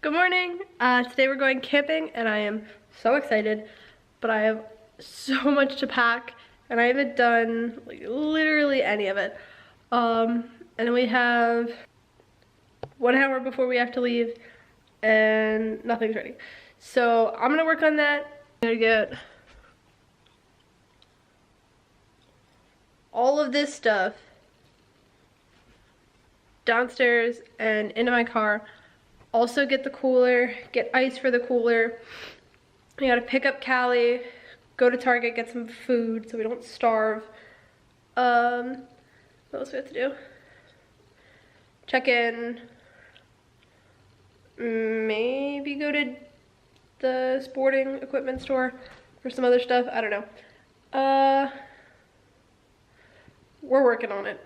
Good morning. Today we're going camping and I am so excited, but I have so much to pack and I haven't done like literally any of it. And we have 1 hour before we have to leave and nothing's ready. So I'm gonna work on that. I'm gonna get all of this stuff downstairs and into my car. Also get the cooler, get ice for the cooler. We gotta pick up Callie, go to Target, get some food so we don't starve. What else do we have to do? Check in. Maybe go to the sporting equipment store for some other stuff. I don't know. We're working on it.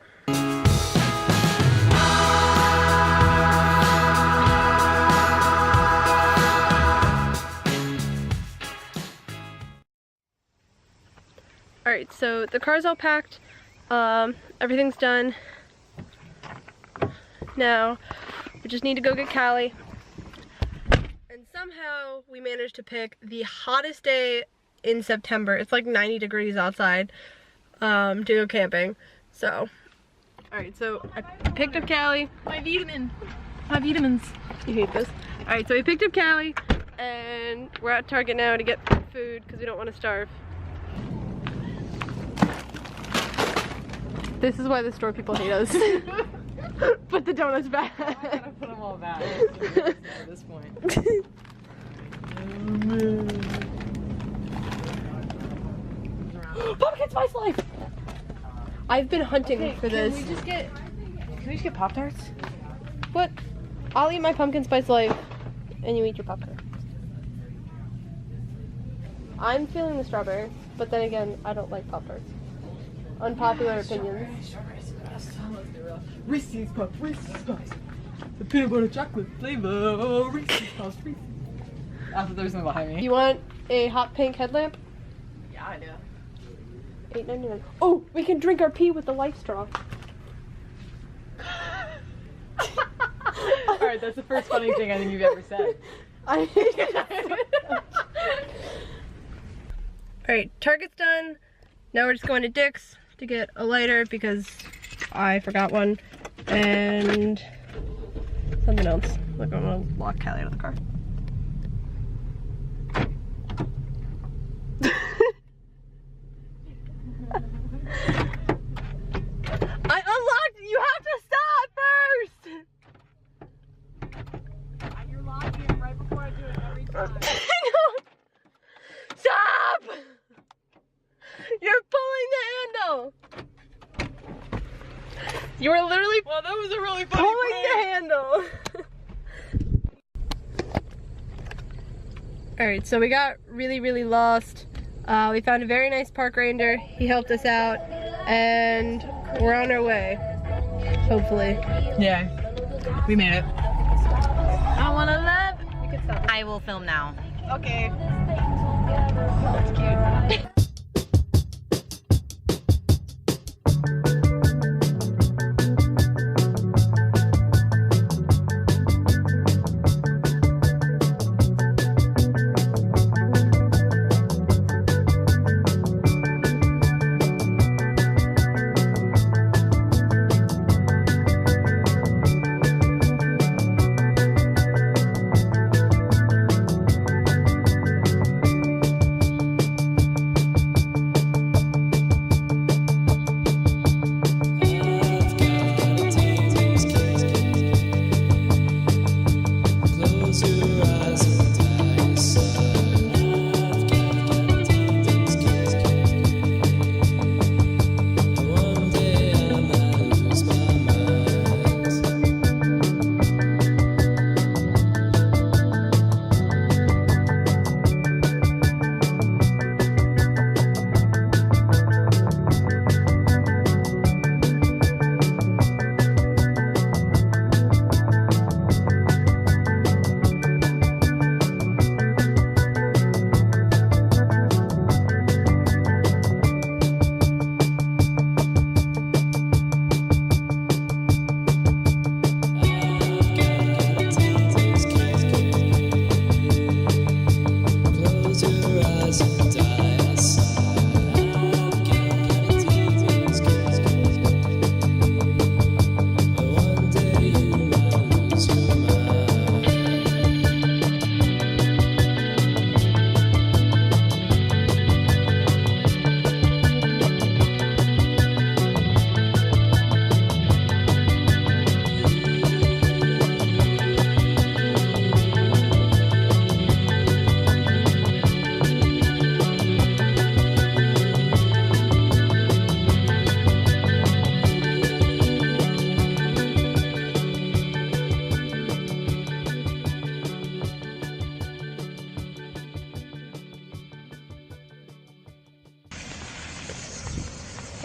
Alright, so the car's all packed, everything's done. Now, we just need to go get Callie. And somehow we managed to pick the hottest day in September. It's like 90 degrees outside to go camping. So, alright, so I picked up Callie. My vitamins. You hate this. Alright, so we picked up Callie and we're at Target now to get food because we don't want to starve. This is why the store people hate us. Put the donuts back. I gotta put them all back at this point. Pumpkin spice life! I've been hunting for this. Can we just get Pop-Tarts? What? I'll eat my pumpkin spice life and you eat your popcorn. I'm feeling the strawberry, but then again, I don't like Pop-Tarts. Unpopular opinions. Reese's Puff, Reese's Puffs. The peanut butter chocolate flavor. Reese's Puffs, Reese's. I thought there was something behind me. You want a hot pink headlamp? Yeah, I do. $8.99. Oh, we can drink our pee with the life straw. Alright, that's the first funny thing I think you've ever said. Alright, Target's done. Now we're just going to Dick's to get a lighter because I forgot one. And something else. Look, I'm gonna lock Callie out of the car. I unlocked it! You have to stop first! You're locking it right before I do it every time. Stop! You're pulling the handle! You were literally Well, that was a really funny pulling the handle! Alright, so we got really lost. We found a very nice park ranger. He helped us out. And we're on our way. Hopefully. Yeah, we made it. I wanna live! You can stop. I will film now. Okay. That's cute.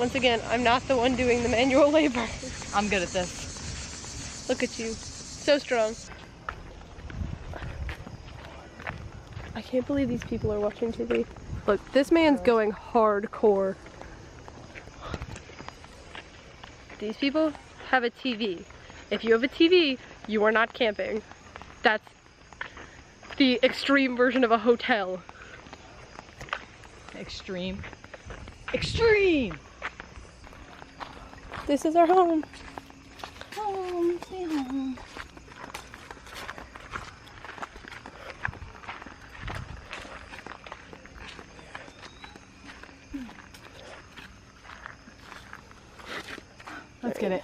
Once again, I'm not the one doing the manual labor. I'm good at this. Look at you. So strong. I can't believe these people are watching TV. Look, this man's going hardcore. These people have a TV. If you have a TV, you are not camping. That's the extreme version of a hotel. Extreme. Extreme! This is our home. Home, say home. Let's get it.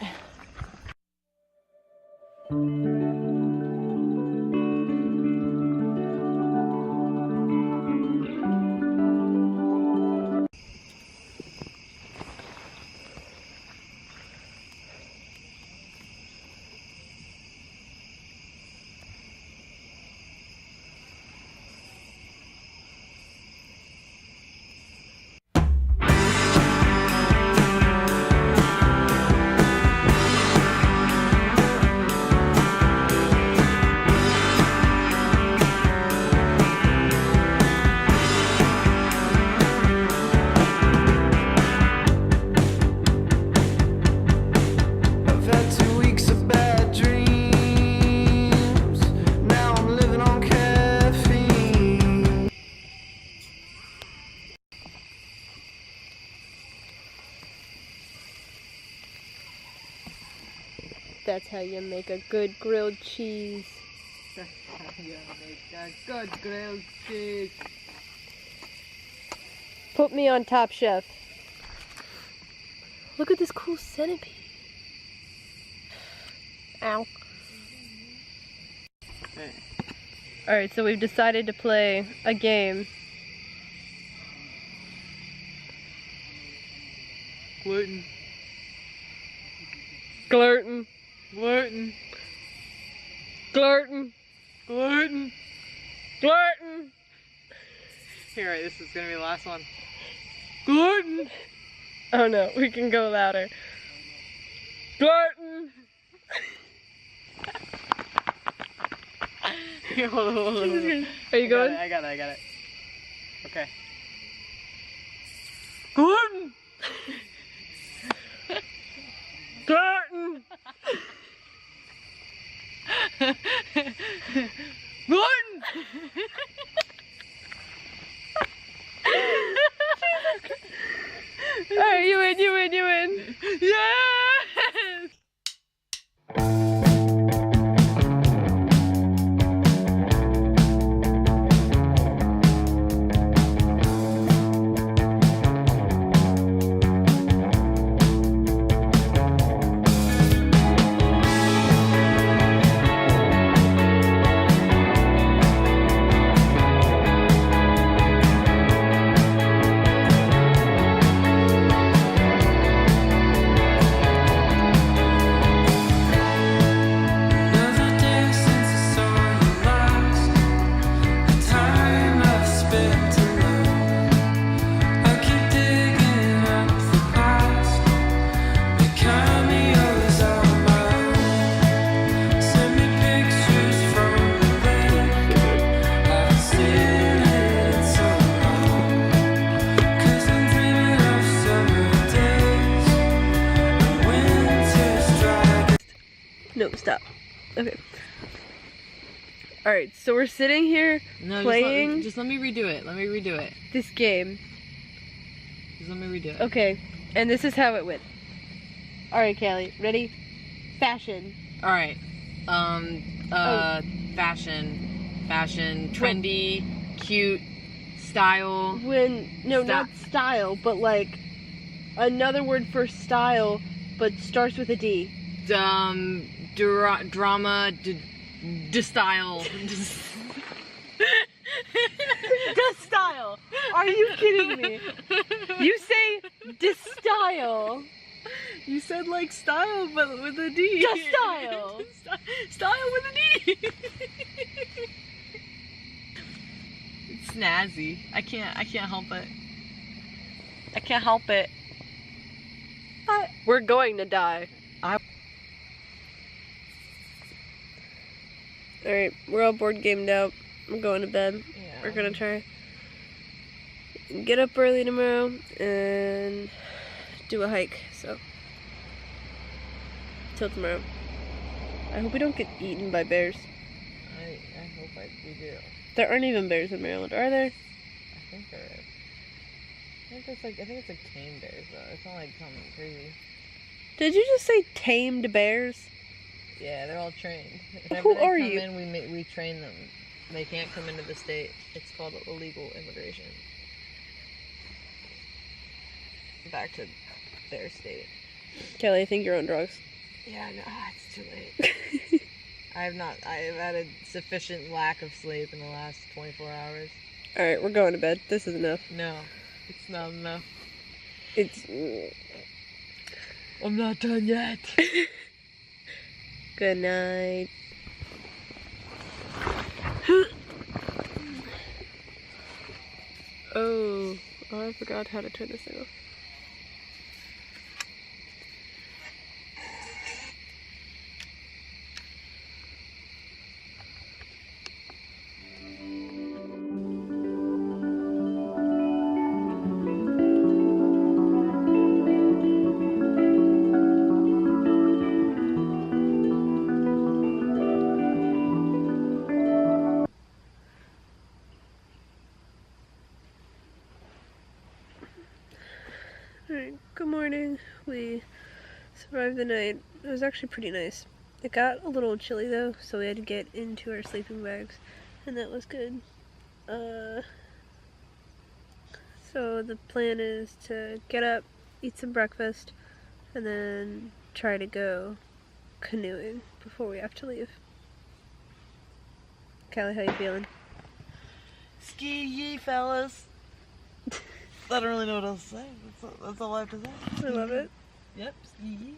That's how you make a good grilled cheese. That's how you make a good grilled cheese. Put me on Top Chef. Look at this cool centipede. Ow. Alright, so we've decided to play a game. Gluten. Gluten. Gluten. Gluten. Gluten. Gluten. Here, right, this is gonna be the last one. Gluten. Oh no, we can go louder. Gluten. Here, hold on. Are you going? I got it. Okay. Gluten. Gluten. Gluten. Alright, you win. Yes! No, stop. Okay. Alright, so we're sitting here playing Just let me redo it. this game. Just let me redo it. Okay, and this is how it went. Alright, Callie, ready? Fashion. Alright. Fashion, trendy, cute, style. No, not style, but like another word for style, but starts with a D. Drama, style. Style. Are you kidding me? You say style. You said like style, but with a D. Style. Style with a D. It's snazzy. I can't help it. We're going to die. Alright, we're all board gamed out. I'm going to bed. Yeah. We're gonna try and get up early tomorrow and do a hike, so till tomorrow. I hope we don't get eaten by bears. I hope we do. There aren't even bears in Maryland, are there? I think there is. I think it's like tame bears though. It's not like something crazy. Did you just say tamed bears? Yeah, they're all trained. Who are you? We train them. They can't come into the state. It's called illegal immigration. Back to their state. Kelly, I think you're on drugs. Yeah, no, it's too late. I've had a sufficient lack of sleep in the last 24 hours. Alright, we're going to bed. This is enough. No, it's not enough. It's... I'm not done yet. Good night. Oh, I forgot how to turn this thing off. Alright, good morning. We survived the night. It was actually pretty nice. It got a little chilly though, so we had to get into our sleeping bags, and that was good. So the plan is to get up, eat some breakfast, and then try to go canoeing before we have to leave. Callie, how you feeling? Ski ye, fellas. I don't really know what else to say. That's all I have to say. I love it. Yep, ski ye.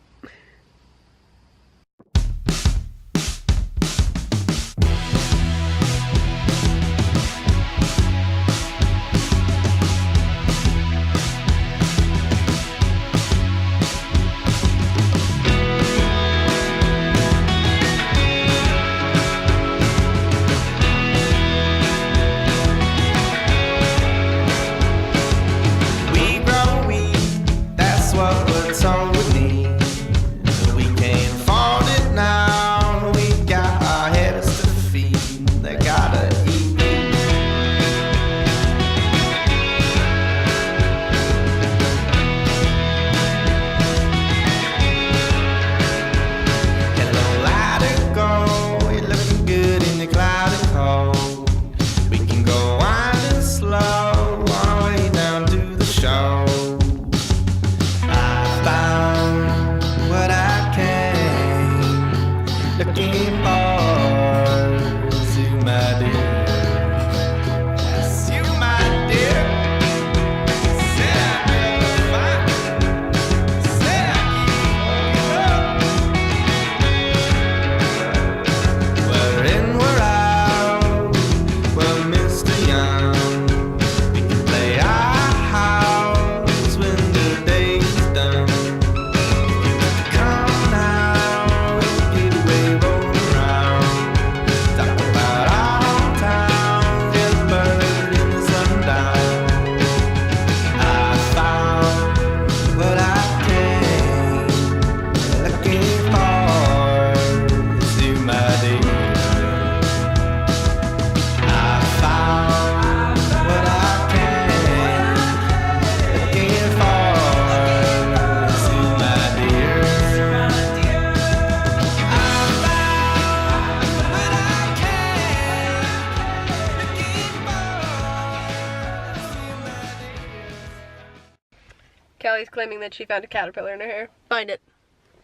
Callie's claiming that she found a caterpillar in her hair. Find it.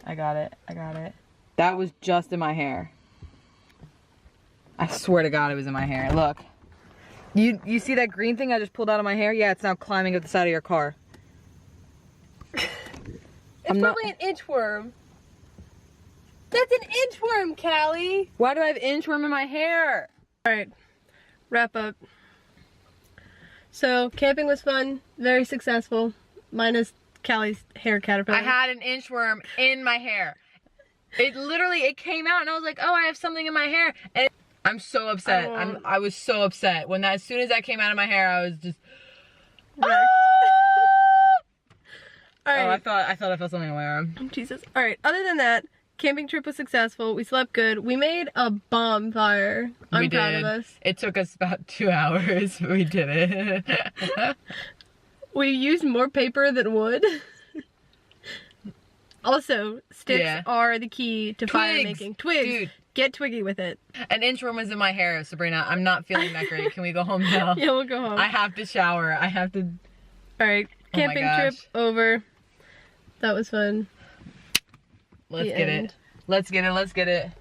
I got it. That was just in my hair. I swear to God it was in my hair. Look. You see that green thing I just pulled out of my hair? Yeah, it's now climbing up the side of your car. It's probably an inchworm. That's an inchworm, Callie. Why do I have inchworm in my hair? Alright, wrap up. So, camping was fun, very successful, minus Callie's hair caterpillar. I had an inchworm in my hair. It came out and I was like, oh, I have something in my hair. And I'm so upset. I was so upset. As soon as that came out of my hair, I was just... All right. Oh, I thought I felt something on my arm. Jesus. All right, other than that, camping trip was successful. We slept good. We made a bonfire. I'm proud of us. It took us about 2 hours. We did it. We used more paper than wood. Also, sticks are the key to fire making. Twigs. Dude. Get twiggy with it. An inchworm was in my hair, Sabrina. I'm not feeling that great. Can we go home now? Yeah, we'll go home. I have to shower. I have to... All right, camping trip over. That was fun. Let's get it. Let's get it.